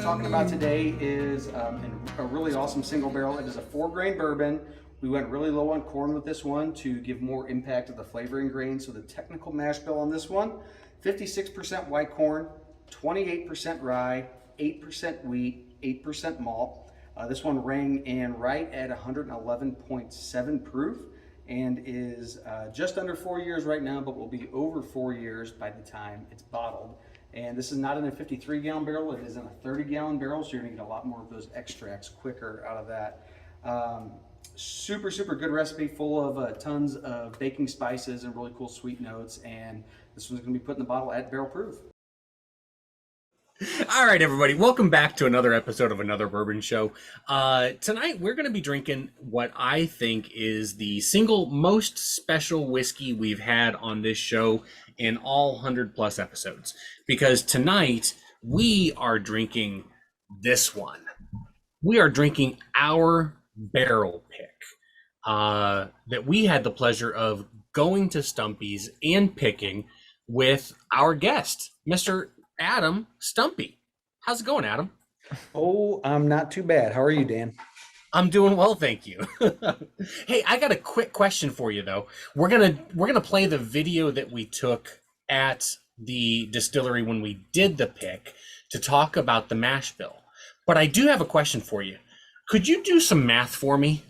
talking about today is a really awesome single barrel. It is a 4-grain bourbon. We went really low on corn with this one to give more impact of the flavoring grain. So the technical mash bill on this one, 56% white corn, 28% rye, 8% wheat, 8% malt. This one rang in right at 111.7 proof and is just under 4 years right now, but will be over 4 years by the time it's bottled. And this is not in a 53-gallon barrel, it is in a 30-gallon barrel, so you're gonna get a lot more of those extracts quicker out of that. Super good recipe, full of tons of baking spices and really cool sweet notes, and this one's gonna be put in the bottle at barrel proof. All right, everybody, welcome back to another episode of Another Bourbon Show. Tonight, we're going to be drinking what I think is the single most special whiskey we've had on this show in all 100+ episodes. Because tonight, we are drinking this one. We are drinking our barrel pick that we had the pleasure of going to Stumpy's and picking with our guest, Mr. Adam Stumpy. How's it going, Adam? Oh, I'm not too bad. How are you, Dan? I'm doing well, thank you. Hey, I got a quick question for you though. We're gonna play the video that we took at the distillery when we did the pick to talk about the mash bill. But I do have a question for you. Could you do some math for me?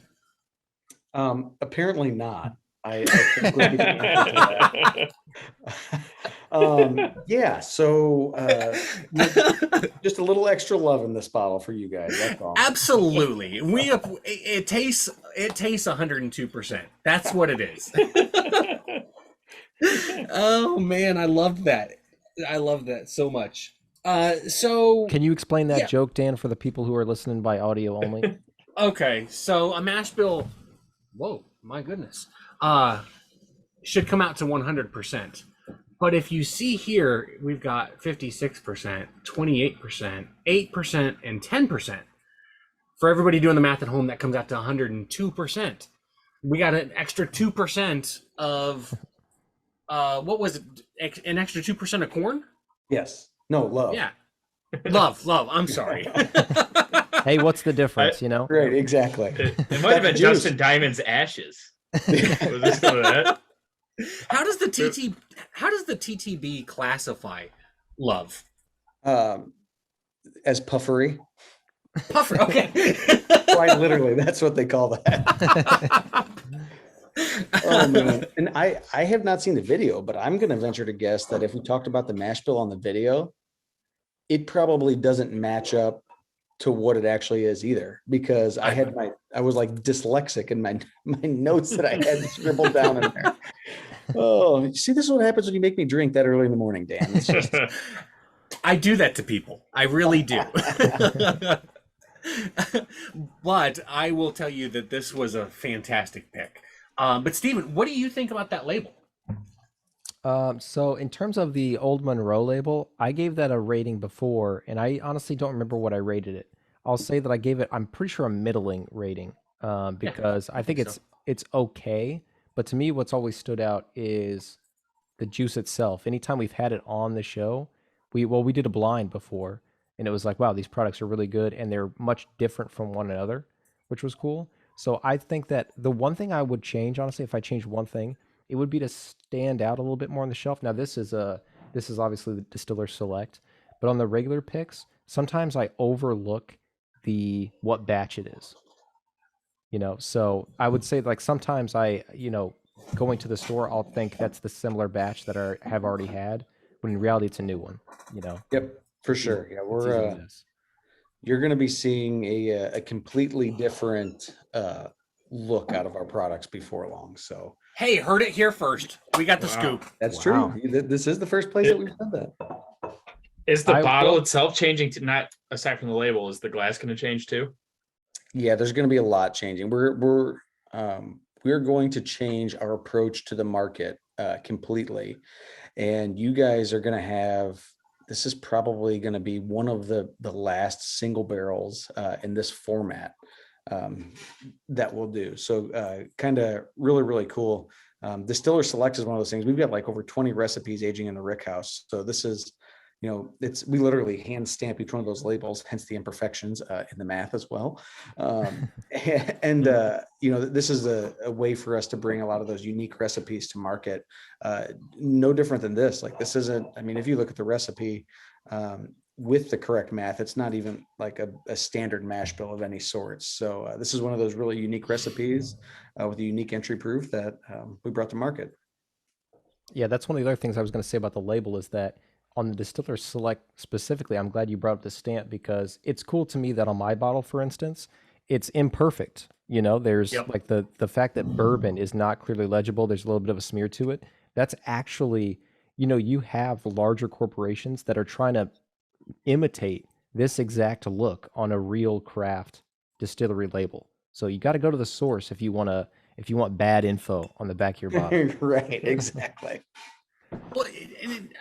Apparently not. I think we'll be yeah, so just a little extra love in this bottle for you guys. That's all. Absolutely. It tastes 102%. That's what it is. Oh man, I love that. I love that so much. So can you explain that joke, Dan, for the people who are listening by audio only? Okay, so a mash bill, whoa, my goodness, should come out to 100%. But if you see here, we've got 56%, 28%, 8%, and 10%. For everybody doing the math at home, that comes out to 102%. We got an extra 2% of, what was it? An extra 2% of corn? Yes. No, love. Yeah. Love. I'm sorry. Hey, what's the difference, you know? Right, exactly. It might have been Justin Diamond's ashes. Was this some of that? How does the TTB classify love? As puffery. Puffer, okay. Quite literally, that's what they call that. Oh man. And I have not seen the video, but I'm gonna venture to guess that if we talked about the mash bill on the video, it probably doesn't match up to what it actually is either, because I was like dyslexic in my notes that I had scribbled down in there. Oh, see, this is what happens when you make me drink that early in the morning, Dan. It's just... I do that to people. I really do. But I will tell you that this was a fantastic pick. But Steven, what do you think about that label? So in terms of the old Monroe label, I gave that a rating before, and I honestly don't remember what I rated it. I'll say that I gave it, I'm pretty sure, a middling rating, because I think it's okay. But to me, what's always stood out is the juice itself. Anytime we've had it on the show, we did a blind before, and it was like, wow, these products are really good, and they're much different from one another, which was cool. So I think that the one thing I would change, honestly, if I changed one thing, it would be to stand out a little bit more on the shelf. Now, this is obviously the Distiller Select, but on the regular picks, sometimes I overlook what batch it is. You know, so I would say, like, sometimes going to the store, I'll think that's the similar batch that I have already had, when in reality it's a new one, you know? Yep, for sure. Yeah, you're going to be seeing a completely different look out of our products before long. So, hey, heard it here first. We got the scoop. That's true. This is the first place that we've said that. Is the bottle itself changing to, not aside from the label, is the glass going to change too? Yeah, there's going to be a lot changing. We're going to change our approach to the market completely, and you guys are going to have. This is probably going to be one of the last single barrels in this format that we'll do. So kind of really cool. Distiller Select is one of those things. We've got like over 20 recipes aging in the rick house. So this is we literally hand stamp each one of those labels, hence the imperfections in the math as well. This is a way for us to bring a lot of those unique recipes to market. No different than this. Like this isn't, I mean, if you look at the recipe with the correct math, it's not even like a standard mash bill of any sort. So this is one of those really unique recipes with a unique entry proof that we brought to market. Yeah, that's one of the other things I was going to say about the label is that on the Distiller Select specifically, I'm glad you brought up the stamp because it's cool to me that on my bottle, for instance, it's imperfect. There's like the fact that bourbon is not clearly legible. There's a little bit of a smear to it. That's actually, you have larger corporations that are trying to imitate this exact look on a real craft distillery label. So you got to go to the source if you want bad info on the back of your bottle. Right, exactly. Well,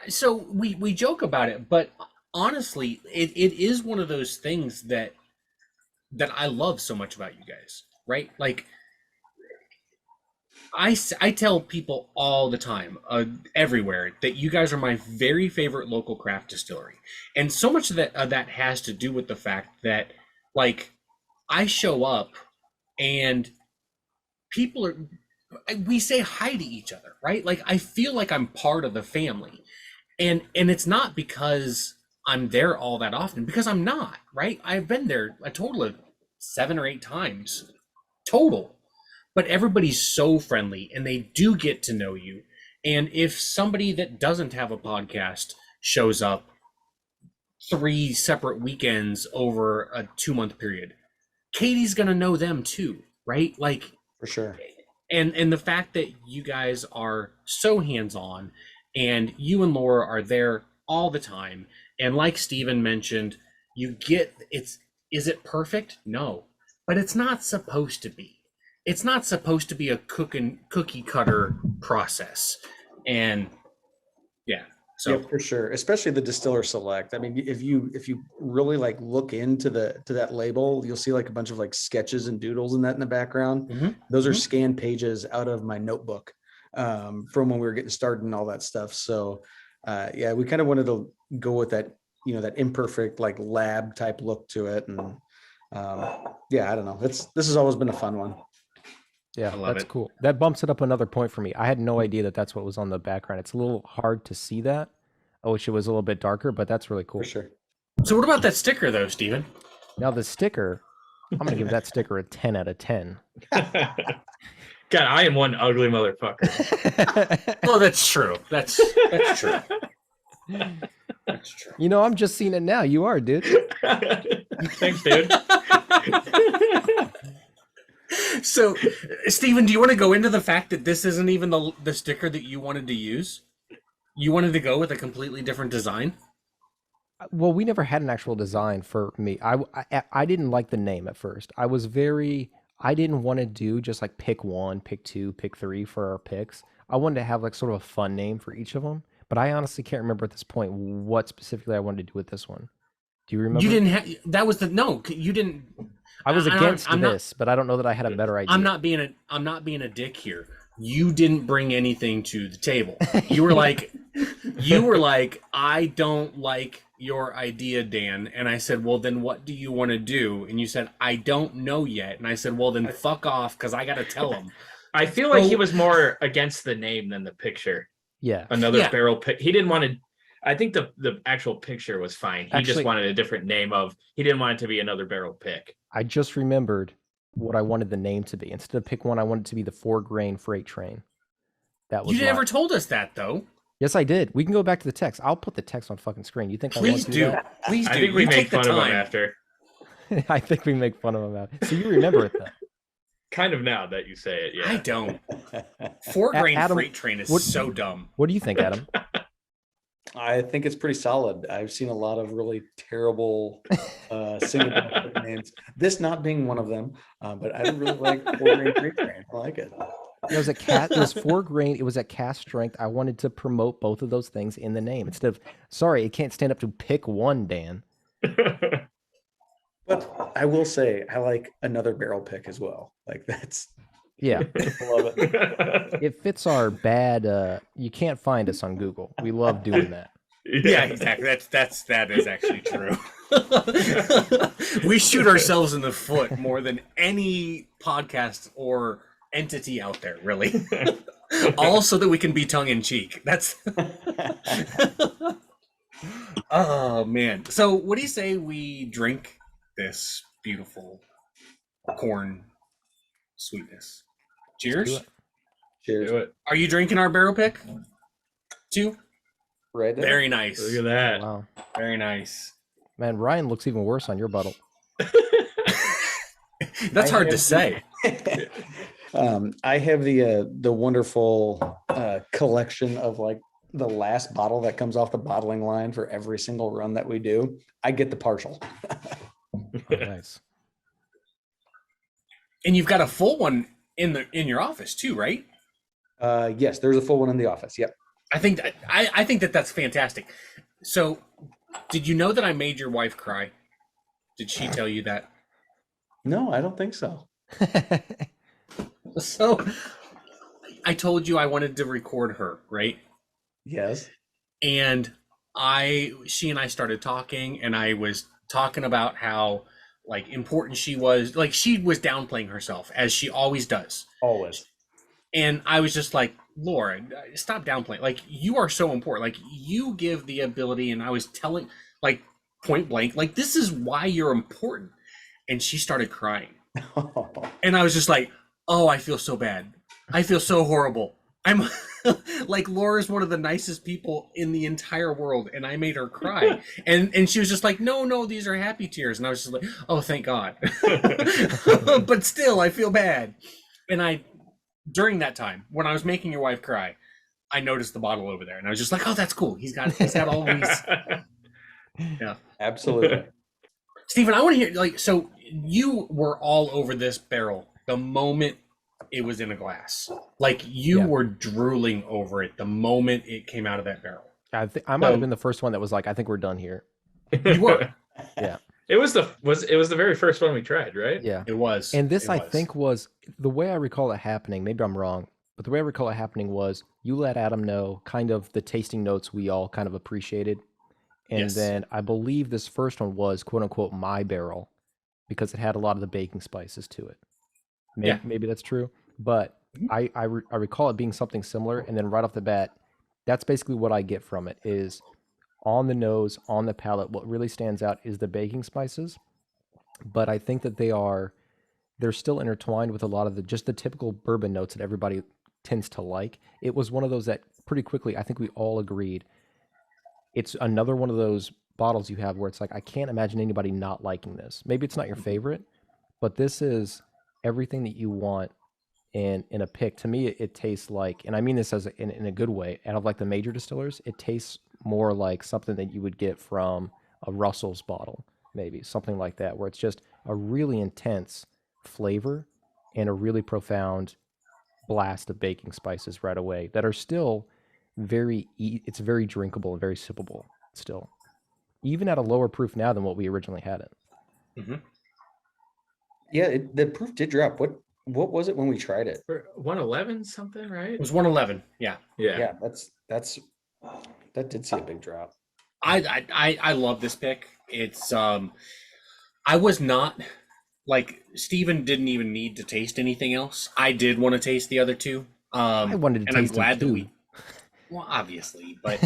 so we joke about it, but honestly, it is one of those things that I love so much about you guys, right? Like, I tell people all the time, everywhere, that you guys are my very favorite local craft distillery. And so much of that has to do with the fact that, like, I show up and we say hi to each other, right? Like, I feel like I'm part of the family. And it's not because I'm there all that often, because I'm not, right? I've been there a total of 7 or 8 times total. But everybody's so friendly and they do get to know you. And if somebody that doesn't have a podcast shows up 3 separate weekends over a 2-month period, Katie's going to know them too, right? Like, for sure. And the fact that you guys are so hands-on and you and Laura are there all the time. And like Steven mentioned, is it perfect? No, but it's not supposed to be. It's not supposed to be a cookie cutter process. And yeah, so yeah, for sure. Especially the Distiller Select. I mean, if you really like look into that label, you'll see like a bunch of like sketches and doodles and that in the background. Mm-hmm. Those are scanned pages out of my notebook from when we were getting started and all that stuff. So we kind of wanted to go with that, that imperfect like lab type look to it. And I don't know. This has always been a fun one. Yeah, that's cool. That bumps it up another point for me. I had no idea that that's what was on the background. It's a little hard to see that. I wish it was a little bit darker, but that's really cool. For sure. So what about that sticker though, Steven? Now the sticker, I'm going to give that sticker a 10 out of 10. God, I am one ugly motherfucker. Well, that's true. That's true. That's true. I'm just seeing it now. You are, dude. Thanks, dude. So, Steven, do you want to go into the fact that this isn't even the sticker that you wanted to use? You wanted to go with a completely different design? Well, we never had an actual design for me. I didn't like the name at first. I didn't want to do just like pick 1, pick 2, pick 3 for our picks. I wanted to have like sort of a fun name for each of them. But I honestly can't remember at this point what specifically I wanted to do with this one. Do you remember? You didn't have, that was no, you didn't. I was against this, but I don't know that I had a better idea. I'm not being a dick here. You didn't bring anything to the table. You were like, I don't like your idea, Dan. And I said, well, then what do you want to do? And you said, I don't know yet. And I said, well, then fuck off, because I got to tell him. I feel like he was more against the name than the picture. Yeah. Another barrel pick. He didn't want to. I think the actual picture was fine. He just wanted a different name he didn't want it to be another barrel pick. I just remembered what I wanted the name to be. Instead of pick 1, I wanted it to be the 4-grain freight train. That was You never told us that though. Yes, I did. We can go back to the text. I'll put the text on fucking screen. You think Please I want to do that? Please do. I think we make fun of him after. I think we make fun of him after. So you remember it then? Kind of now that you say it, yeah. I don't. 4-grain Adam, freight train is so dumb. What do you think, Adam? I think it's pretty solid. I've seen a lot of really terrible single names. This not being one of them, but I really like 4-grain freight train. I like it. It was it was 4-grain. It was at cast strength. I wanted to promote both of those things in the name instead of, sorry, it can't stand up to pick 1, Dan. But I will say I like another barrel pick as well. Like that's Yeah. I love it. It fits our bad you can't find us on Google. We love doing that. Yeah, exactly. That is actually true. We shoot ourselves in the foot more than any podcast or entity out there, really. All so that we can be tongue in cheek. That's oh man. So what do you say we drink this beautiful corn sweetness? Cheers. Cheers. Do it. Are you drinking our barrel pick? Too? Right there. Very nice. Look at that. Wow. Very nice. Man, Ryan looks even worse on your bottle. That's hard to say. I have the wonderful collection of like the last bottle that comes off the bottling line for every single run that we do. I get the partial. Oh, nice. And you've got a full one in your office too, right? Yes, there's a full one in the office. Yep. I think that's fantastic. So, did you know that I made your wife cry? Did she tell you that? No, I don't think so. So, I told you I wanted to record her, right? Yes. And she and I started talking, and I was talking about how like important she was. Like she was downplaying herself as she always does. Always. And I was just like, Laura, stop downplaying. Like you are so important. Like you give the ability, and I was telling like point blank, like this is why you're important. And she started crying. And I was just like, oh, I feel so bad. I feel so horrible. I'm like, Laura's one of the nicest people in the entire world, and I made her cry. And she was just like, no, these are happy tears. And I was just like, oh, thank God. But still, I feel bad. And during that time, when I was making your wife cry, I noticed the bottle over there, and I was just like, oh, that's cool. He's got all these. Yeah, Absolutely. Stephen, I want to hear, like, so you were all over this barrel the moment it was in a glass. Like you were drooling over it the moment it came out of that barrel. I might have been the first one that was like, I think we're done here. You were. Yeah. It was the very first one we tried, right? Yeah. It was. And this, It I was. think, was the way I recall it happening. Maybe I'm wrong, but the way I recall it happening was you let Adam know kind of the tasting notes we all kind of appreciated. And Yes. then I believe this first one was quote unquote my barrel because it had a lot of the baking spices to it. Maybe that's true. But I recall it being something similar. And then right off the bat, that's basically what I get from it is on the nose, on the palate, what really stands out is the baking spices. But I think that they're still intertwined with a lot of the typical bourbon notes that everybody tends to like. It was one of those that pretty quickly, I think we all agreed, it's another one of those bottles you have where it's like, I can't imagine anybody not liking this. Maybe it's not your favorite, but this is everything that you want in a pick. To me, it tastes like, and I mean this as in a good way, out of like the major distillers, it tastes more like something that you would get from a Russell's bottle, maybe something like that, where it's just a really intense flavor and a really profound blast of baking spices right away that are still it's very drinkable and very sippable still, even at a lower proof now than what we originally had it. Mm-hmm. Yeah, the proof did drop. What was it when we tried it? 111 something, right? It was 111. Yeah. Yeah, that did see a big drop. I love this pick. It's I was not like Steven didn't even need to taste anything else. I did want to taste the other two. I wanted to and taste I'm glad them that too. well, obviously, but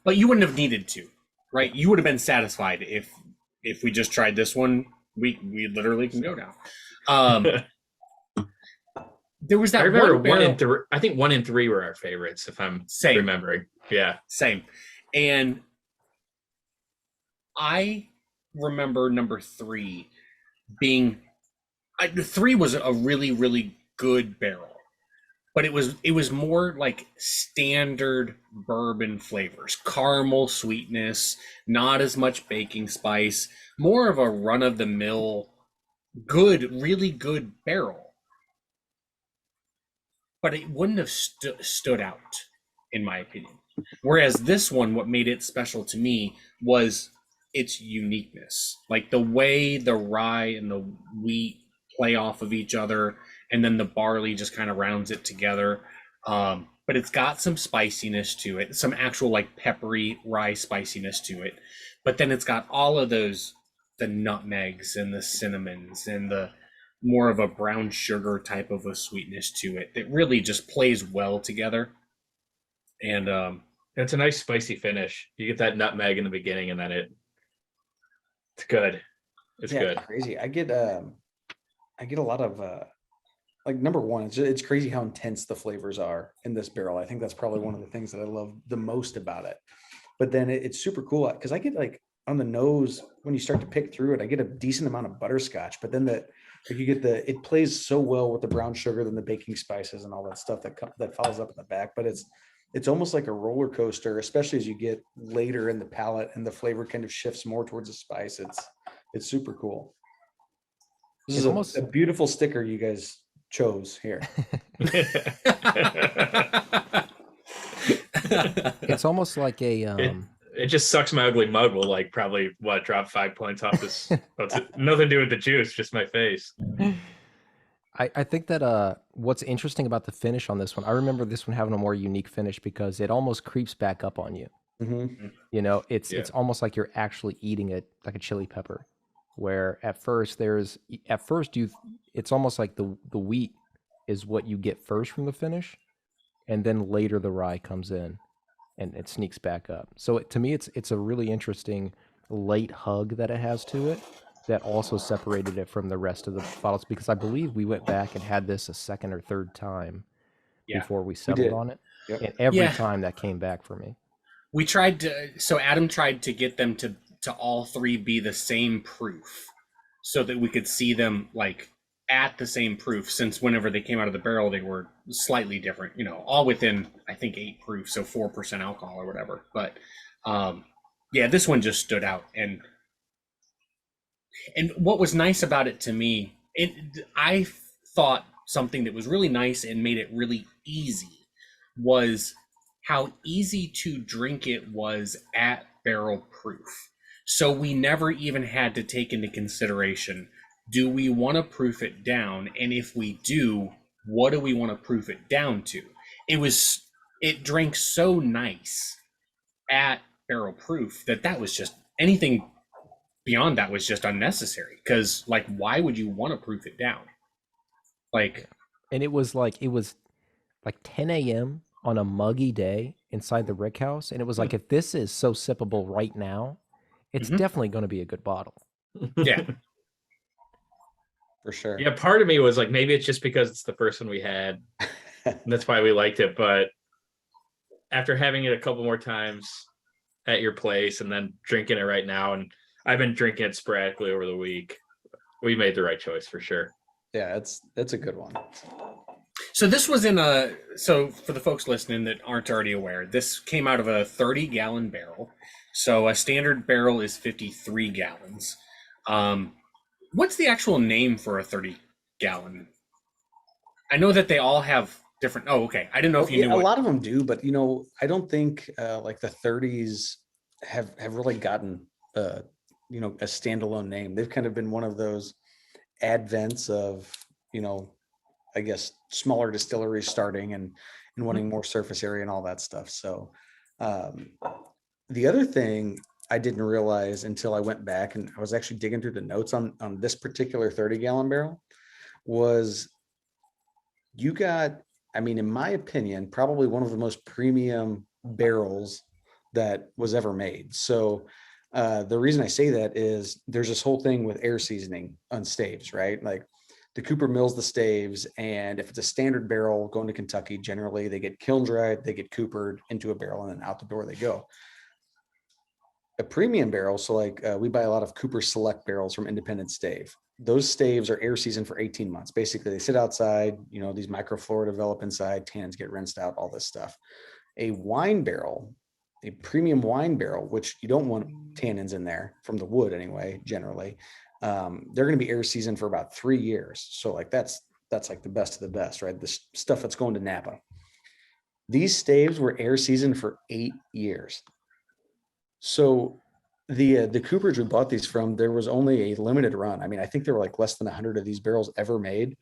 but you wouldn't have needed to, right? You would have been satisfied if we just tried this one. We literally can go now. There was that I remember one and 3. I think 1 and 3 were our favorites, if I'm remembering. Yeah, same. And I remember number 3 being 3 was a really, really good barrel, but it was more like standard bourbon flavors, caramel sweetness, not as much baking spice, more of a run-of-the-mill good, really good barrel. But it wouldn't have stood out, in my opinion. Whereas this one, what made it special to me was its uniqueness. Like the way the rye and the wheat play off of each other, and then the barley just kind of rounds it together. but it's got some spiciness to it, some actual like peppery rye spiciness to it. But then it's got all of those, the nutmegs and the cinnamons and the more of a brown sugar type of a sweetness to it. It really just plays well together. And it's a nice spicy finish. You get that nutmeg in the beginning, and then it's good. It's good. Crazy. I get a lot of like, number one, it's crazy how intense the flavors are in this barrel. I think that's probably one of the things that I love the most about it. But then it's super cool because I get like on the nose when you start to pick through it, I get a decent amount of butterscotch. But then you get it plays so well with the brown sugar, then the baking spices and all that stuff that follows up in the back. But it's almost like a roller coaster, especially as you get later in the palate and the flavor kind of shifts more towards the spice. It's super cool. This is almost a beautiful sticker you guys chose here. It's almost like a it just sucks my ugly mug will like probably drop 5 points off this. Nothing to do with the juice, just my face. I think that what's interesting about the finish on this one, I remember this one having a more unique finish because it almost creeps back up on you. Mm-hmm. You know, it's almost like you're actually eating it like a chili pepper, where at first it's almost like the wheat is what you get first from the finish, and then later the rye comes in and it sneaks back up. So to me, it's a really interesting late hug that it has to it that also separated it from the rest of the bottles, because I believe we went back and had this a second or third time before we settled on it. Yep. And every time that came back for me. We tried to, so Adam tried to get them to all three be the same proof so that we could see them like at the same proof, since whenever they came out of the barrel, they were slightly different, you know, all within, I think 8 proof. So 4% alcohol or whatever. But this one just stood out. And what was nice about it to me, I thought something that was really nice and made it really easy was how easy to drink it was at barrel proof. So we never even had to take into consideration, do we want to proof it down? And if we do, what do we want to proof it down to? It drank so nice at barrel proof that was just, anything beyond that was just unnecessary, because like, why would you want to proof it down? Like, and it was like 10 a.m. on a muggy day inside the rick house, and it was like, if this is so sippable right now, it's definitely going to be a good bottle. Yeah. For sure. Yeah, part of me was like, maybe it's just because it's the first one we had, and that's why we liked it. But after having it a couple more times at your place and then drinking it right now, and I've been drinking it sporadically over the week, we made the right choice for sure. Yeah, it's a good one. So this was so for the folks listening that aren't already aware, this came out of a 30-gallon barrel. So a standard barrel is 53 gallons. What's the actual name for a 30-gallon? I know that they all have different. Oh, okay. I didn't know if you knew. A lot of them do, but I don't think like the 30s have really gotten a standalone name. They've kind of been one of those advents of I guess smaller distilleries starting and wanting more surface area and all that stuff. So the other thing I didn't realize until I went back and I was actually digging through the notes on this particular 30-gallon barrel was you got, I mean, in my opinion, probably one of the most premium barrels that was ever made. So the reason I say that is there's this whole thing with air seasoning on staves, right? Like the Cooper mills the staves, and if it's a standard barrel going to Kentucky, generally they get kiln dried, they get coopered into a barrel, and then out the door they go. A premium barrel, so like we buy a lot of Cooper Select barrels from Independent Stave. Those staves are air seasoned for 18 months. Basically, they sit outside, these microflora develop inside, tannins get rinsed out, all this stuff. A wine barrel, a premium wine barrel, which you don't want tannins in there from the wood anyway, generally. They're going to be air seasoned for about 3 years. So like that's like the best of the best, right? The stuff that's going to Napa. These staves were air seasoned for 8 years. So the Coopers we bought these from, there was only a limited run. I mean, I think there were like less than 100 of these barrels ever made.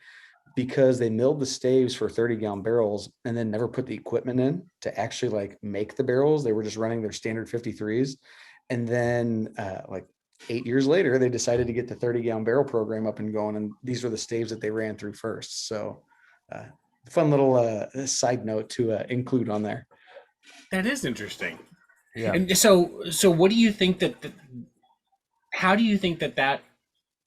because they milled the staves for 30-gallon barrels and then never put the equipment in to actually like make the barrels. They were just running their standard 53s. And then like 8 years later, they decided to get the 30-gallon barrel program up and going. And these were the staves that they ran through first. So fun little side note to include on there. That is interesting. Yeah. And so what do you think how do you think that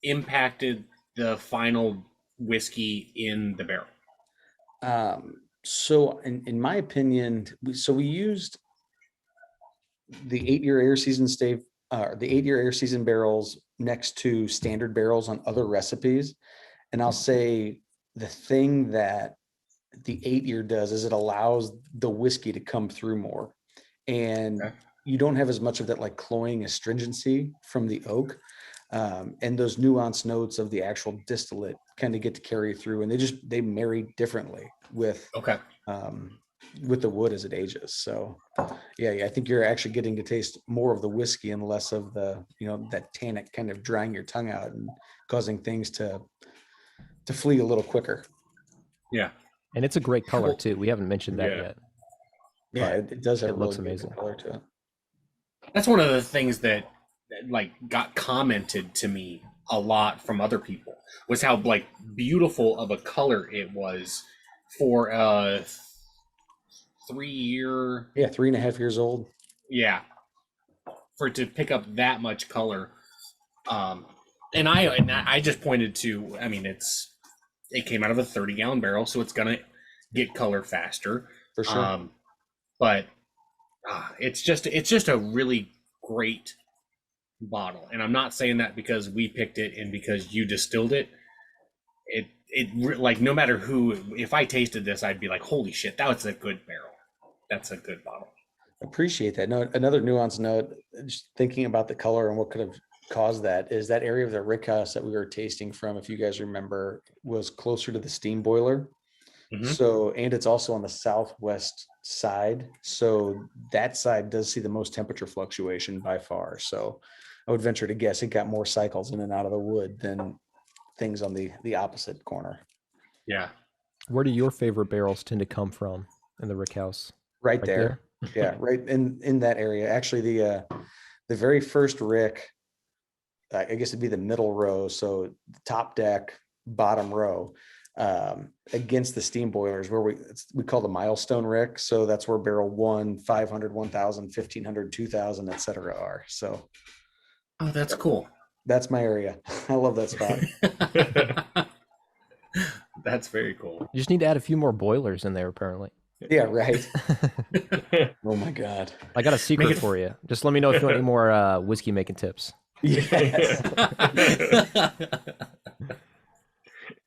impacted the final whiskey in the barrel? So in my opinion, we used the 8-year air season stave, the 8-year air season barrels next to standard barrels on other recipes. And I'll say the thing that the 8-year does is it allows the whiskey to come through more. And Okay. you don't have as much of that like cloying astringency from the oak. And those nuanced notes of the actual distillate kind of get to carry through, and they marry differently with Okay. the wood as it ages. So yeah, I think you're actually getting to taste more of the whiskey and less of the, that tannic kind of drying your tongue out and causing things to flee a little quicker. Yeah. And it's a great color too. We haven't mentioned that Yeah. yet. Yeah, it does have it a looks really amazing. good color to it. That's one of the things that like got commented to me a lot from other people, was how like beautiful of a color it was for a 3-year. Yeah, 3.5 years old. Yeah, for it to pick up that much color. And I just pointed to, I mean, it came out of a 30-gallon barrel, so it's gonna get color faster. For sure. But it's just a really great bottle, and I'm not saying that because we picked it and because you distilled it. Like, no matter who, if I tasted this, I'd be like, holy shit, that was a good barrel. That's a good bottle. Appreciate that. No, another nuanced note, just thinking about the color and what could have caused that, is that area of the rick house that we were tasting from, if you guys remember, was closer to the steam boiler. Mhm. So, and it's also on the southwest side. So that side does see the most temperature fluctuation by far. So I would venture to guess it got more cycles in and out of the wood than things on the opposite corner. Yeah. Where do your favorite barrels tend to come from in the rick house? Right there. Yeah, right in that area. Actually, the very first rick, I guess it'd be the middle row. So the top deck, bottom row, against the steam boilers, where we call the milestone rick. So that's where barrel 1, 500, 1000, 1500, 2000, et cetera are. So Oh, that's cool. that's my area. I love that spot. That's very cool. You just need to add a few more boilers in there, apparently. Yeah, right. Oh my God. I got a secret for you. Just let me know if you want any more whiskey making tips. Yes.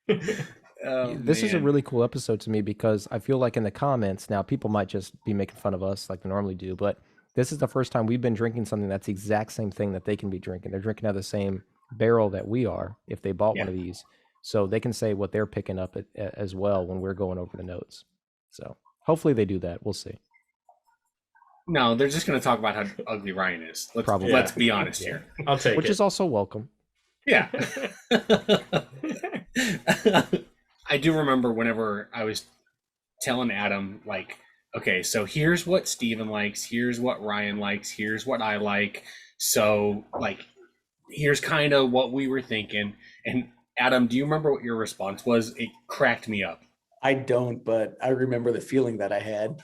This is a really cool episode to me because I feel like in the comments now, people might just be making fun of us like they normally do, but this is the first time we've been drinking something that's the exact same thing that they can be drinking. They're drinking out of the same barrel that we are if they bought one of these. So they can say what they're picking up as well when we're going over the notes. So hopefully they do that. We'll see. No, they're just going to talk about how ugly Ryan is. Let's be honest here. I'll take Which it. is also welcome. Yeah. I do remember whenever I was telling Adam, like, okay, so here's what Steven likes, here's what Ryan likes, here's what I like. So, like, here's kind of what we were thinking. And Adam, do you remember what your response was? It cracked me up. I don't, but I remember the feeling that I had.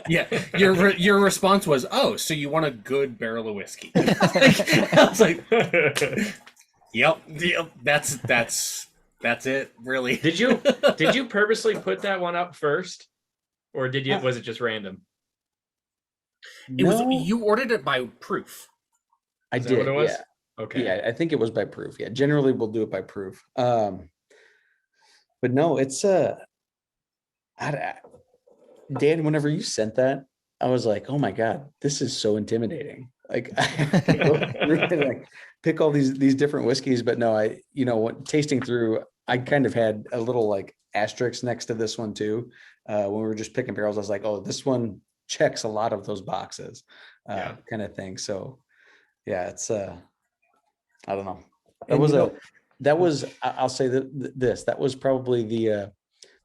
Yeah, your response was, "Oh, so you want a good barrel of whiskey?" I was like, "Yep, that's it, really." Did you purposely put that one up first, or was it just random? It was. You ordered it by proof. I Is that did. what it was? Yeah. Okay. Yeah, I think it was by proof. Yeah, generally we'll do it by proof. But no, it's Dan, whenever you sent that, I was like, oh my God, this is so intimidating. Like, really, like, pick all these different whiskeys, but no, tasting through, I kind of had a little like asterisk next to this one too. When we were just picking barrels, I was like, oh, this one checks a lot of those boxes, kind of thing. So yeah, it's I don't know. It was that was, I'll say that was probably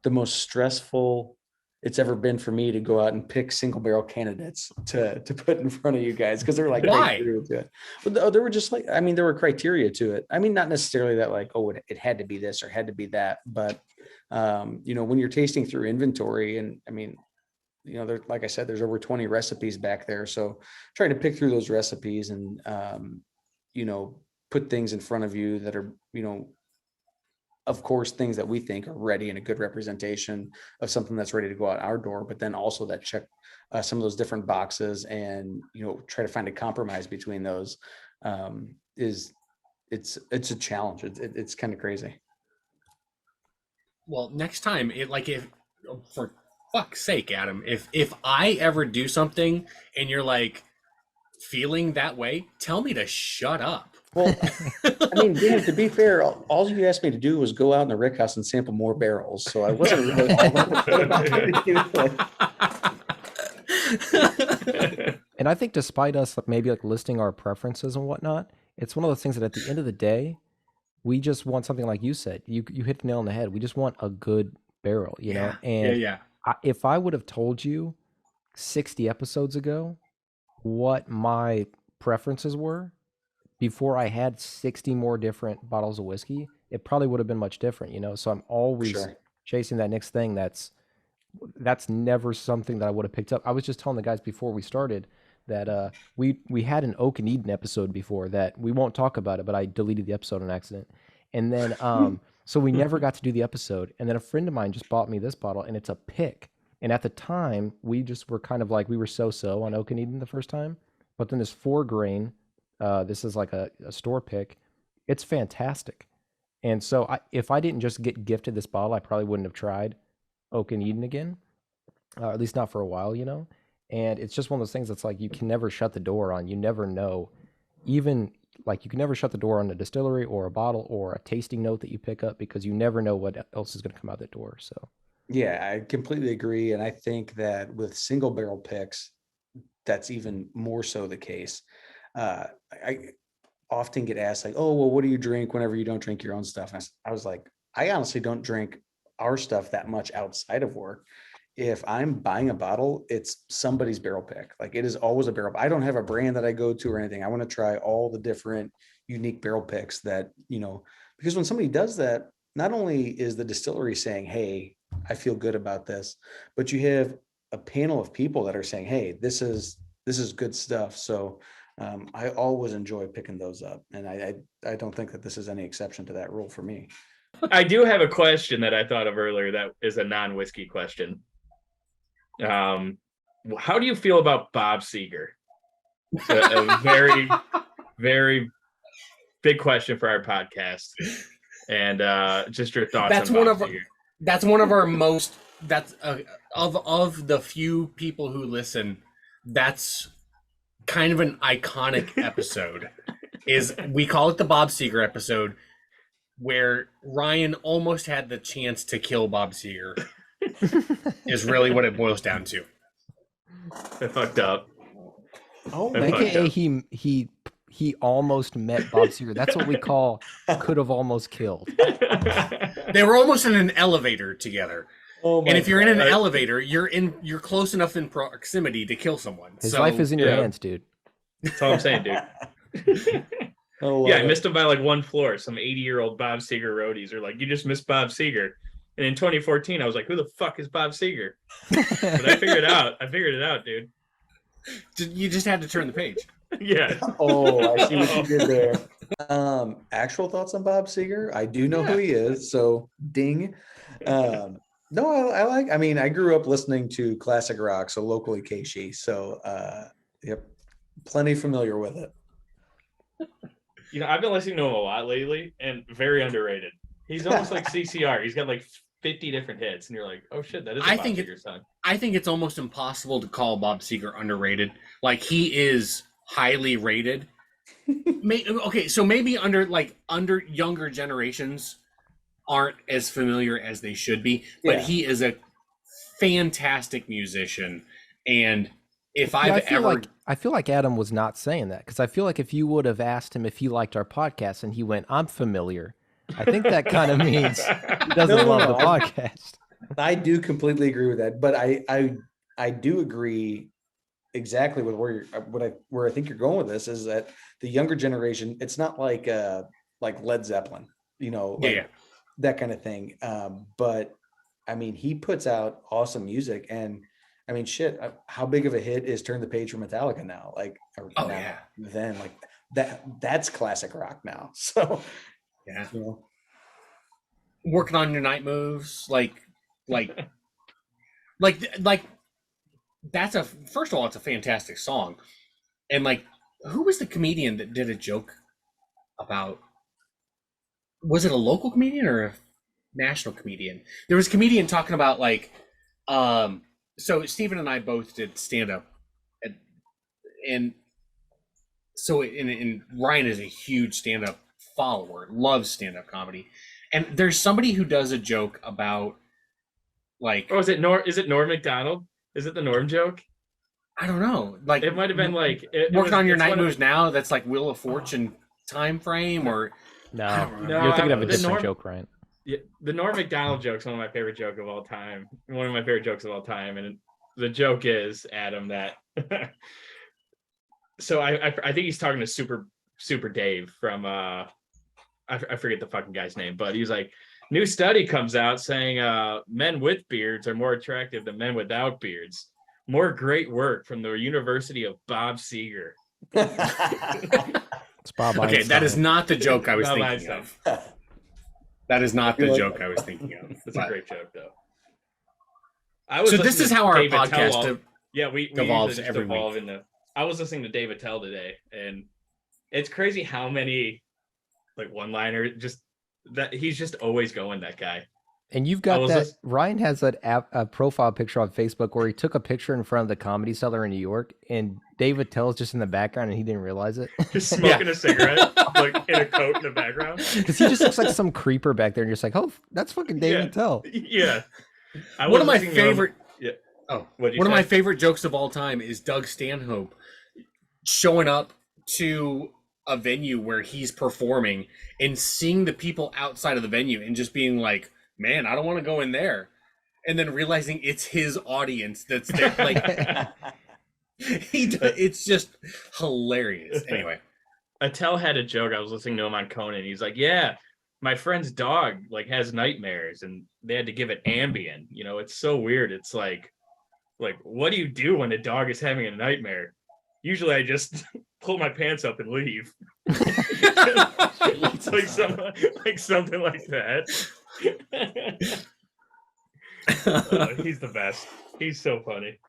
the most stressful it's ever been for me to go out and pick single barrel candidates to put in front of you guys, because they're like Why? criteria to it. But there were just like, I mean, there were criteria to it. I mean, not necessarily that like, oh, it had to be this or had to be that, but you know, when you're tasting through inventory, and I mean, you know, there, like I said, there's over 20 recipes back there, so trying to pick through those recipes and you know, put things in front of you that are, you know, of course, things that we think are ready and a good representation of something that's ready to go out our door, but then also that check some of those different boxes, and, you know, try to find a compromise between those it's a challenge. It's kind of crazy. Well, next time, if for fuck's sake, Adam, if I ever do something and you're like feeling that way, tell me to shut up. Well, I mean, Dan, to be fair, all you asked me to do was go out in the rick house and sample more barrels. So I wasn't really all that upset. And I think despite us like maybe like listing our preferences and whatnot, it's one of those things that at the end of the day, we just want something like you said. You hit the nail on the head. We just want a good barrel, you know? And yeah. if I would have told you 60 episodes ago what my preferences were before I had 60 more different bottles of whiskey, it probably would have been much different, you know? So I'm always chasing that next thing. That's never something that I would have picked up. I was just telling the guys before we started that we had an Oak and Eden episode before that we won't talk about it, but I deleted the episode on accident. And then so we never got to do the episode. And then a friend of mine just bought me this bottle, and it's a pick. And at the time, we just were kind of like, we were so-so on Oak and Eden the first time. But then this 4-grain, this is like a store pick. It's fantastic. And so if I didn't just get gifted this bottle, I probably wouldn't have tried Oak and Eden again, at least not for a while, you know? And it's just one of those things that's like, you can never shut the door on. You never know. Even like you can never shut the door on a distillery or a bottle or a tasting note that you pick up, because you never know what else is going to come out that door. So yeah, I completely agree. And I think that with single barrel picks, that's even more so the case. I often get asked like, oh, well, what do you drink whenever you don't drink your own stuff? And I was like, I honestly don't drink our stuff that much outside of work. If I'm buying a bottle, it's somebody's barrel pick. Like, it is always a barrel. I don't have a brand that I go to or anything. I want to try all the different unique barrel picks that, you know, because when somebody does that, not only is the distillery saying, hey, I feel good about this, but you have a panel of people that are saying, hey, this is good stuff. So I always enjoy picking those up. And I don't think that this is any exception to that rule for me. I do have a question that I thought of earlier that is a non-whiskey question. How do you feel about Bob Seger? It's a very, very big question for our podcast. And just your thoughts That's on one Bob of Seger. That's one of our most, that's of the few people who listen, that's kind of an iconic episode. Is we call it the Bob Seger episode, where Ryan almost had the chance to kill Bob Seger. Is really what it boils down to. I fucked up. Oh, AKA he almost met Bob Seger. That's what we call could have almost killed. They were almost in an elevator together. Oh my and if you're in an elevator, you're close enough in proximity to kill someone. His life is in your hands, dude. That's all I'm saying, dude. I missed him by like one floor. Some 80-year-old Bob Seger roadies are like, you just missed Bob Seger. And in 2014, I was like, who the fuck is Bob Seger? But I figured it out, dude. You just had to turn the page. Yeah. Oh, I see what you did there. Actual thoughts on Bob Seger? I do know who he is, so ding. No, I mean, I grew up listening to classic rock, so locally Keishi. So, yep, plenty familiar with it. You know, I've been listening to him a lot lately, and very underrated. He's almost like CCR. He's got like 50 different hits, and you're like, oh shit, that is a Bob Seger song. I think it's almost impossible to call Bob Seger underrated. Like, he is highly rated. Okay, so maybe under younger generations aren't as familiar as they should be, but he is a fantastic musician. And if I feel like Adam was not saying that, because I feel like if you would have asked him if he liked our podcast and he went, I'm familiar, I think that kind of means he doesn't No, love no, the I- podcast. I do completely agree with that, but I do agree exactly with where I think you're going with this is that the younger generation, it's not like Led Zeppelin, like Yeah. that kind of thing. But I mean, he puts out awesome music, and I mean, shit, how big of a hit is Turn the Page for Metallica now? Like, or Oh, now, yeah. then like that's classic rock now. So, Yeah. you know, Working on your night moves, like that's first of all, it's a fantastic song. And like, who was the comedian that did a joke about, was it a local comedian or a national comedian? There was a comedian talking about like, so Stephen and I both did stand up, and so and Ryan is a huge stand up follower, loves stand up comedy, and there's somebody who does a joke about like, Oh, is it Norm Macdonald? Is it the Norm joke? I don't know, like It might have been like working on your it's night one of- moves now. That's like Wheel of Fortune time frame, or I No, don't remember. you're thinking of a the different Norm- joke, Ryan. Yeah, the Norm Macdonald joke's one of my favorite jokes of all time. One of my favorite jokes of all time, and the joke is, Adam, that so I think he's talking to Super Dave from I forget the fucking guy's name, but he's like, new study comes out saying men with beards are more attractive than men without beards. More great work from the University of Bob Seger. It's Bob Okay, that is Einstein. not the joke I was Bob thinking Einstein. of. That is not the You're like- joke I was thinking of. That's But- a great joke, though. So this is how our podcast Yeah, we devolves usually just every devolve week. into. I was listening to Dave Attell today, and it's crazy how many like one-liner just that he's just always going, that guy. And you've I got was that. lis- Ryan has that profile picture on Facebook where he took a picture in front of the Comedy Cellar in New York, and David Tell's just in the background, and he didn't realize it Just smoking a cigarette, like in a coat in the background. because he just looks like some creeper back there, and you're just like, oh, that's fucking David Yeah. Tell. Yeah. I One was of my listening to him- favorite. Yeah. Oh, What'd you one of my say? favorite jokes of all time is Doug Stanhope showing up to a venue where he's performing and seeing the people outside of the venue and just being like, "Man, I don't want to go in there," and then realizing it's his audience that's there. Like it's just hilarious. Anyway, Attell had a joke. I was listening to him on Conan. He's like, "Yeah, my friend's dog like has nightmares, and they had to give it Ambien. You know, it's so weird. It's like, what do you do when a dog is having a nightmare? Usually, I just pull my pants up and leave. like something like that." He's the best. He's so funny.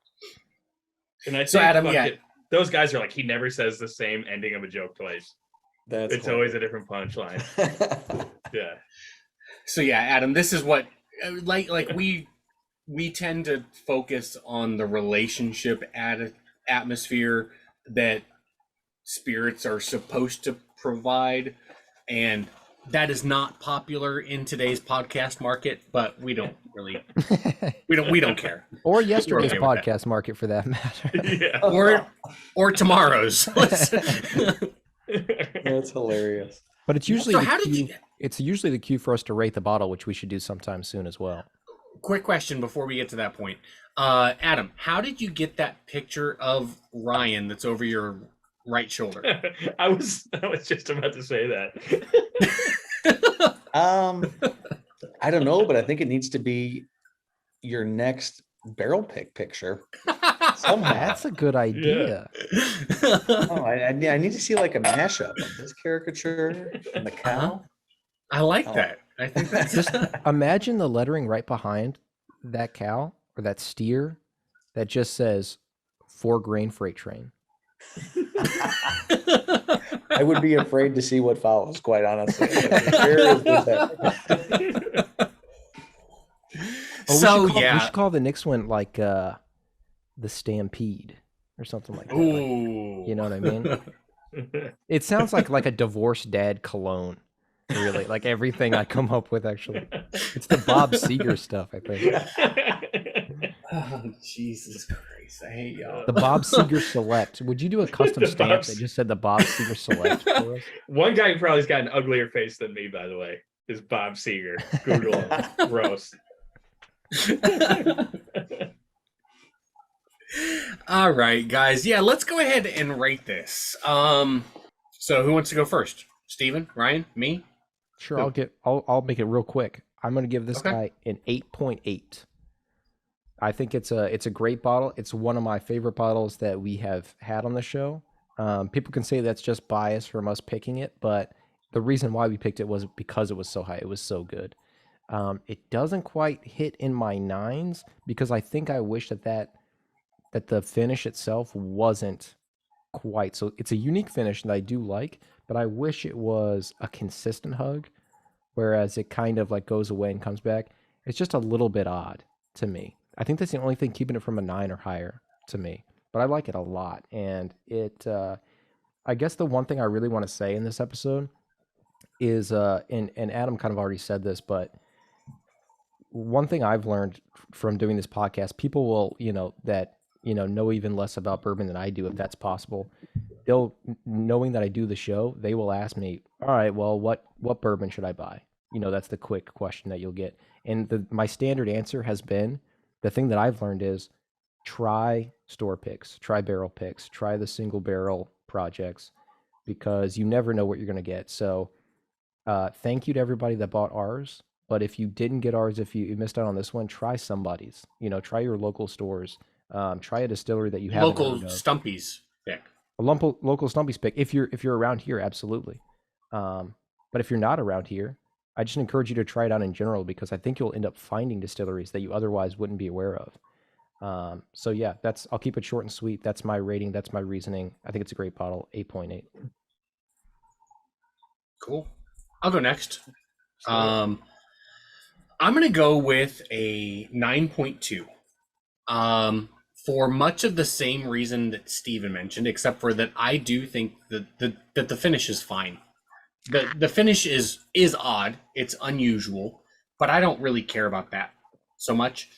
And I So, think Adam, those guys are like, he never says the same ending of a joke twice. that's It's always a different punchline. Yeah. So yeah, Adam, this is what like we tend to focus on the relationship atmosphere that spirits are supposed to provide, and that is not popular in today's podcast market, but we don't really we don't care. Or yesterday's okay with that. podcast market, for that matter. Yeah. Or tomorrow's. That's hilarious. But it's usually So the how did cue, you it's usually the cue for us to rate the bottle, which we should do sometime soon as well. quick question before we get to that point. Adam, how did you get that picture of Ryan that's over your right shoulder? I was just about to say that. I don't know, but I think it needs to be your next barrel pick picture. Somehow. That's a good idea. Oh, I need to see like a mashup of this caricature and the cow. I like Oh. that. I think that's Just imagine the lettering right behind that cow or that steer that just says 4 grain freight train. I would be afraid to see what follows, quite honestly. Where is this at? Oh, so we yeah. should call the next one like the Stampede or something like that. Like, Ooh. you know what I mean? It sounds like a divorced dad cologne. Really, like everything I come up with. Actually, it's the Bob Seger stuff. I think Oh, Jesus Christ! I hate y'all. the Bob Seger Select. Would you do a custom The stamp Bob that just said the Bob Seger Select for us? One guy probably's got an uglier face than me, by the way. is Bob Seger. Google him. Roast. All right, guys. Yeah, let's go ahead and rate this. So who wants to go first? Steven, Ryan, me? Sure, Who? I'll make it real quick. I'm gonna give this Okay. guy an 8.8. I think it's a great bottle. It's one of my favorite bottles that we have had on the show. People can say that's just bias from us picking it, but the reason why we picked it was because it was so high. It was so good. It doesn't quite hit in my nines because I think I wish that the finish itself wasn't quite so. It's a unique finish that I do like, but I wish it was a consistent hug, whereas it kind of like goes away and comes back. It's just a little bit odd to me. I think that's the only thing keeping it from a 9 or higher to me, but I like it a lot. And I guess the one thing I really want to say in this episode is, and Adam kind of already said this, but one thing I've learned from doing this podcast, people will, know even less about bourbon than I do, if that's possible. They'll, knowing that I do the show, they will ask me, all right, well, what bourbon should I buy? That's the quick question that you'll get. And my standard answer has been, the thing that I've learned is try store picks, try barrel picks, try the single barrel projects, because you never know what you're going to get. So thank you to everybody that bought ours. But if you didn't get ours, if you missed out on this one, try somebody's. Try your local stores. Try a distillery that you haven't Local heard of. Stumpy's pick. A local Stumpy's pick. If you're around here, absolutely. But if you're not around here, I just encourage you to try it out in general, because I think you'll end up finding distilleries that you otherwise wouldn't be aware of. So yeah, I'll keep it short and sweet. That's my rating. That's my reasoning. I think it's a great bottle. 8.8. Cool. I'll go next. I'm going to go with a 9.2. For much of the same reason that Steven mentioned, except for that I do think that the finish is fine. The finish is odd. It's unusual, but I don't really care about that so much.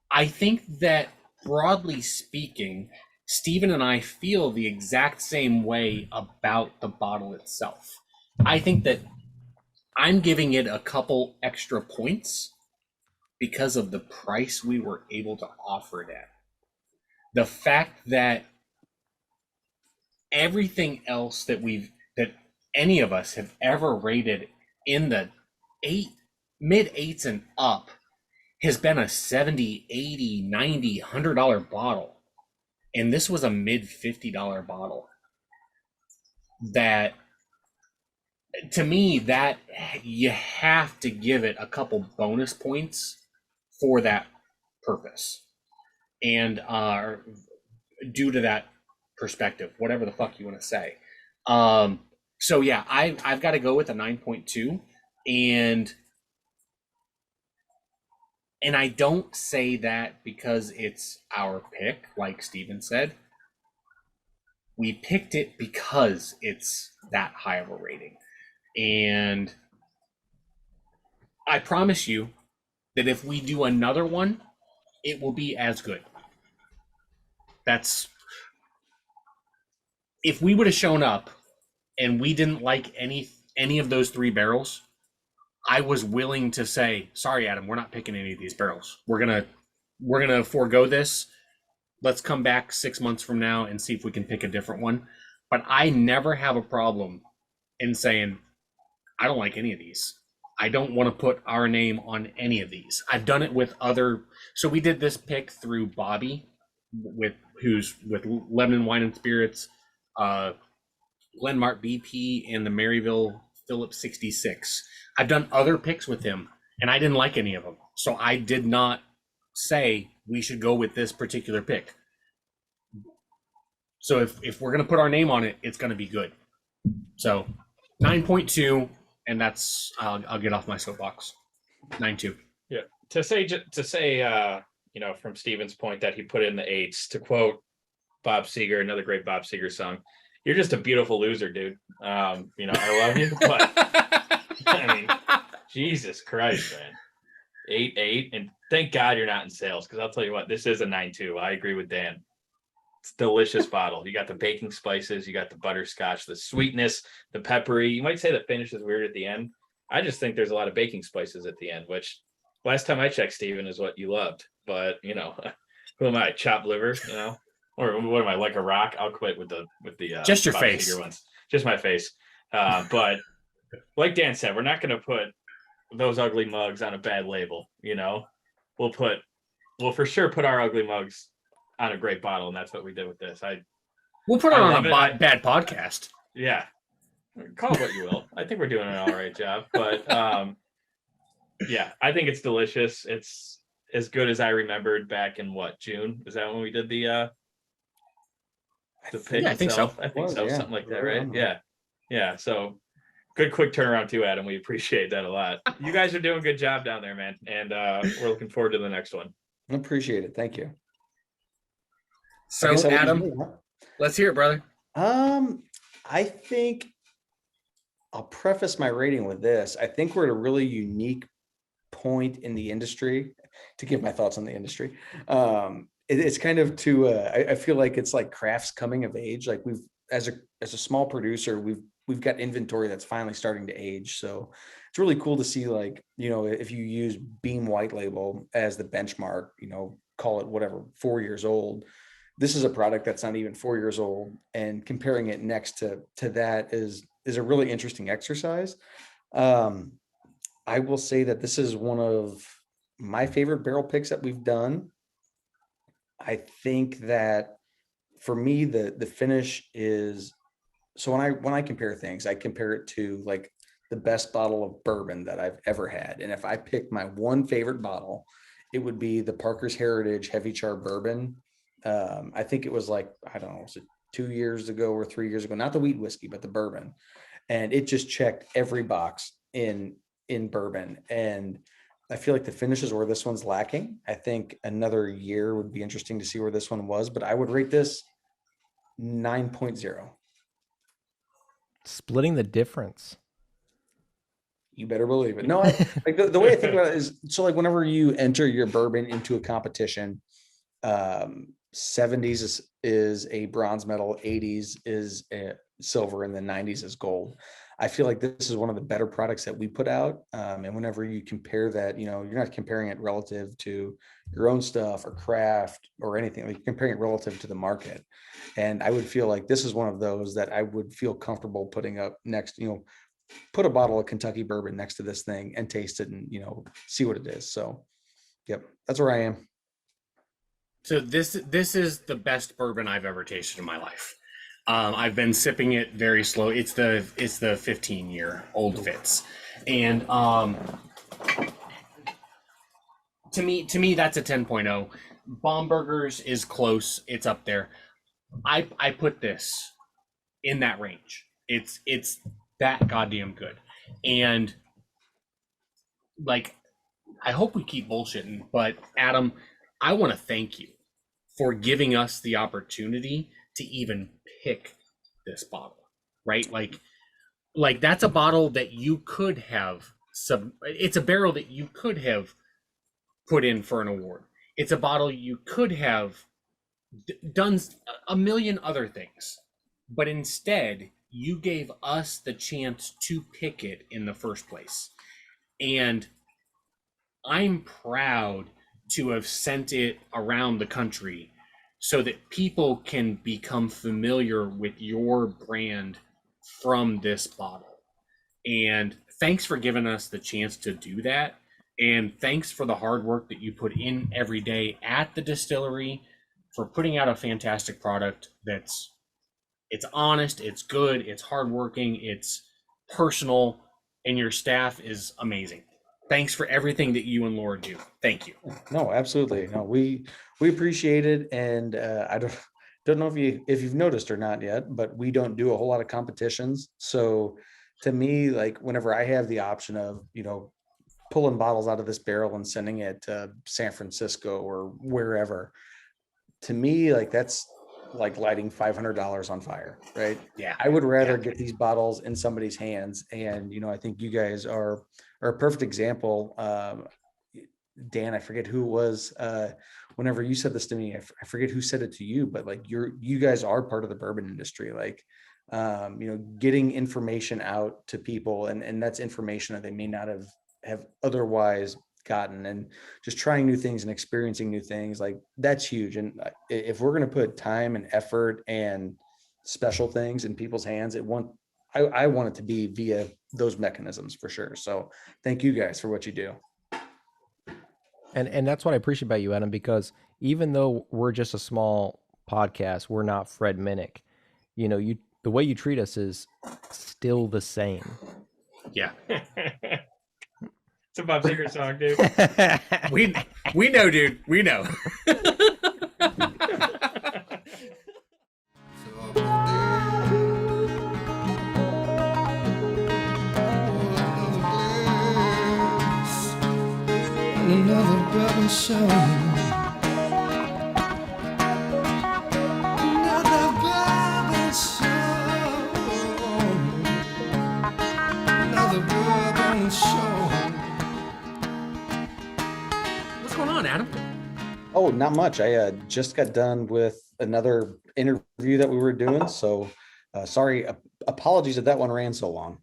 I think that, broadly speaking, Steven and I feel the exact same way about the bottle itself. I think that I'm giving it a couple extra points because of the price we were able to offer it at. The fact that everything else that any of us have ever rated in the mid eights and up has been a $70, $80, $90, $100 bottle. And this was a mid $50 bottle. That, to me, that you have to give it a couple bonus points for that purpose. And due to that perspective, whatever the fuck you want to say. So yeah, I've got to go with a 9.2, and I don't say that because it's our pick, like Steven said. We picked it because it's that high of a rating. And I promise you that if we do another one, it will be as good. If we would have shown up and we didn't like any of those 3 barrels, I was willing to say, sorry, Adam, we're not picking any of these barrels. We're gonna forego this. Let's come back 6 months from now and see if we can pick a different one. But I never have a problem in saying, I don't like any of these. I don't want to put our name on any of these. I've done it with so we did this pick through Bobby, who's with Lebanon Wine and Spirits, Glenmark BP, and the Maryville Phillips 66. I've done other picks with him, and I didn't like any of them. So I did not say we should go with this particular pick. So if we're going to put our name on it, it's going to be good. So 9.2, and that's, I'll get off my soapbox. 9.2. Yeah. To say, from Steven's point that he put in the 8s, to quote Bob Seger, another great Bob Seger song, "You're just a beautiful loser, dude." I love you, but I mean, Jesus Christ, man. 8.8, and thank God you're not in sales, because I'll tell you what, this is a 9.2. I agree with Dan. It's a delicious bottle. You got the baking spices, you got the butterscotch, the sweetness, the peppery. You might say the finish is weird at the end. I just think there's a lot of baking spices at the end, which last time I checked, Steven, is what you loved. But who am I? Chopped liver, or what am I, like a rock? I'll quit with the Just your Bob face. Seger ones. Just my face. But like Dan said, we're not going to put those ugly mugs on a bad label. We'll for sure put our ugly mugs on a great bottle, and that's what we did with this. We'll put it I on love a it. bad podcast. Yeah, call it what you will. I think we're doing an all right job, but yeah, I think it's delicious. It's as good as I remembered back in June? Is that when we did the pick I think so. itself? I think so, yeah. something like that, right? Yeah. So good quick turnaround too, Adam. We appreciate that a lot. You guys are doing a good job down there, man, and we're looking forward to the next one. I appreciate it. Thank you. So Adam, let's hear it, brother. I think I'll preface my rating with this. I think we're at a really unique point in the industry to give my thoughts on the industry. It's kind of I feel like it's like crafts coming of age. Like we've, as a small producer, we've got inventory that's finally starting to age. So it's really cool to see, like, if you use Beam White Label as the benchmark, call it whatever, 4 years old. This is a product that's not even 4 years old, and comparing it next to that is a really interesting exercise. I will say that this is one of my favorite barrel picks that we've done. I think that for me, the finish is, so when I compare things, I compare it to like the best bottle of bourbon that I've ever had. And if I pick my one favorite bottle, it would be the Parker's Heritage Heavy Char Bourbon. I think it was like, I don't know, was it 2 years ago or 3 years ago, not the wheat whiskey, but the bourbon. And it just checked every box in bourbon. And I feel like the finish is where this one's lacking. I think another year would be interesting to see where this one was, but I would rate this 9.0. Splitting the difference. You better believe it. No, like the way I think about it is, so like whenever you enter your bourbon into a competition, 70s is a bronze medal, 80s is a silver, and the 90s is gold. I feel like this is one of the better products that we put out. And whenever you compare that, you're not comparing it relative to your own stuff or craft or anything. Like, you're comparing it relative to the market. And I would feel like this is one of those that I would feel comfortable putting up next, put a bottle of Kentucky bourbon next to this thing and taste it and, see what it is. So, yep, that's where I am. So this is the best bourbon I've ever tasted in my life. I've been sipping it very slow. It's the 15-year old Fitz, and to me that's a 10.0. Baumburgers is close. It's up there. I put this in that range. It's that goddamn good. And like, I hope we keep bullshitting, but Adam, I want to thank you for giving us the opportunity to even pick this bottle, right? Like that's a bottle that you could have it's a barrel that you could have put in for an award. It's a bottle you could have done a million other things, but instead you gave us the chance to pick it in the first place. And I'm proud to have sent it around the country so that people can become familiar with your brand from this bottle. And thanks for giving us the chance to do that. And thanks for the hard work that you put in every day at the distillery, for putting out a fantastic product it's honest, it's good, it's hardworking, it's personal, and your staff is amazing. Thanks for everything that you and Laura do. Thank you. No, absolutely. No, we appreciate it. And I don't know if you've noticed or not yet, but we don't do a whole lot of competitions. So to me, like, whenever I have the option of, pulling bottles out of this barrel and sending it to San Francisco or wherever, to me, like, that's like lighting $500 on fire, right? Yeah. I would rather get these bottles in somebody's hands. And, I think you guys are a perfect example. Dan, I forget who it was, whenever you said this to me, I forget who said it to you, but like, you guys are part of the bourbon industry. Like, getting information out to people, and that's information that they may not have otherwise gotten, and just trying new things and experiencing new things, like that's huge. And if we're going to put time and effort and special things in people's hands, I want it to be via those mechanisms for sure. So thank you guys for what you do. And that's what I appreciate about you, Adam, because even though we're just a small podcast, we're not Fred Minnick. The way you treat us is still the same. Yeah. It's a Bob Seger song, dude. We know, dude. We know. Another bourbon show. Another bourbon show. Another bourbon show. What's going on, Adam? Oh, not much. I just got done with another interview that we were doing. So sorry, apologies if that one ran so long.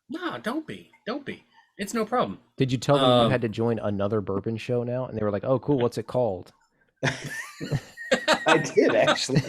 No, don't be. It's no problem. Did you tell them you had to join another bourbon show now? And they were like, "Oh, cool. What's it called?" I did actually.